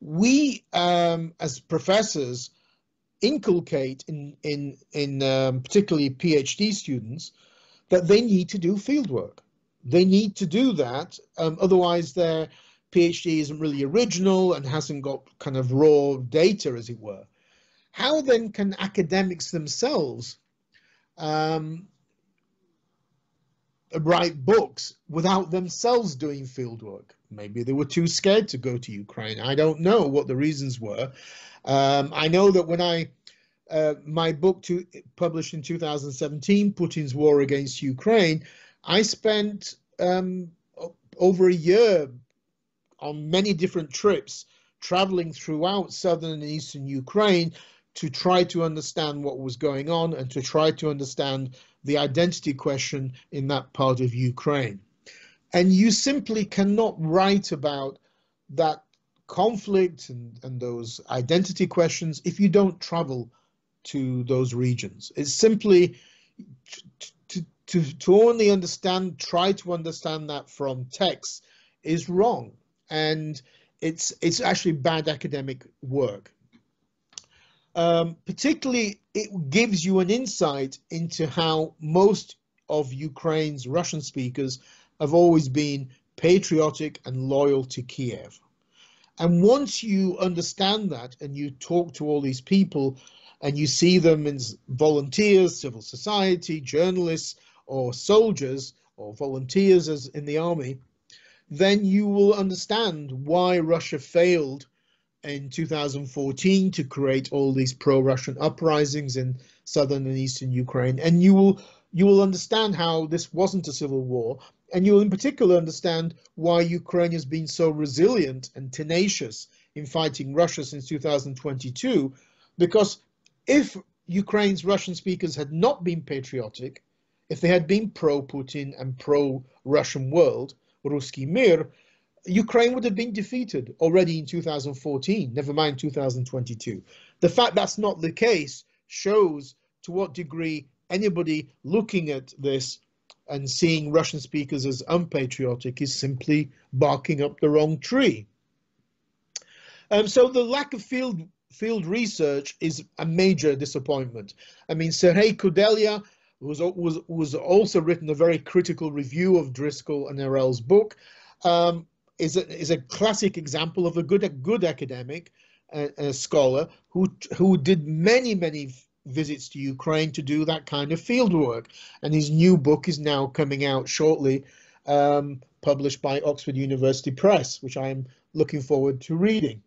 we as professors inculcate in particularly PhD students that they need to do field work. They need to do that, otherwise their PhD isn't really original and hasn't got kind of raw data, as it were. How then can academics themselves write books without themselves doing field work? Maybe they were too scared to go to Ukraine. I don't know what the reasons were. I know that when my book published in 2017, Putin's War Against Ukraine, I spent over a year on many different trips, traveling throughout southern and eastern Ukraine to try to understand what was going on and to try to understand the identity question in that part of Ukraine. And you simply cannot write about that conflict and those identity questions if you don't travel to those regions. It's simply to only try to understand that from text is wrong. And it's actually bad academic work. Particularly, it gives you an insight into how most of Ukraine's Russian speakers have always been patriotic and loyal to Kyiv. And once you understand that and you talk to all these people and you see them as volunteers, civil society, journalists, or soldiers, or volunteers as in the army, then you will understand why Russia failed in 2014 to create all these pro-Russian uprisings in southern and eastern Ukraine. And you will understand how this wasn't a civil war, and you will in particular understand why Ukraine has been so resilient and tenacious in fighting Russia since 2022, because if Ukraine's Russian speakers had not been patriotic, if they had been pro-Putin and pro-Russian world, Ruski Mir, Ukraine would have been defeated already in 2014, never mind 2022. The fact that's not the case shows to what degree anybody looking at this and seeing Russian speakers as unpatriotic is simply barking up the wrong tree. So the lack of field research is a major disappointment. I mean, Serhei Kudelia, who's also written a very critical review of Driscoll and Erel's book, is a classic example of a good academic, a scholar who did many visits to Ukraine to do that kind of field work. And his new book is now coming out shortly, published by Oxford University Press, which I am looking forward to reading.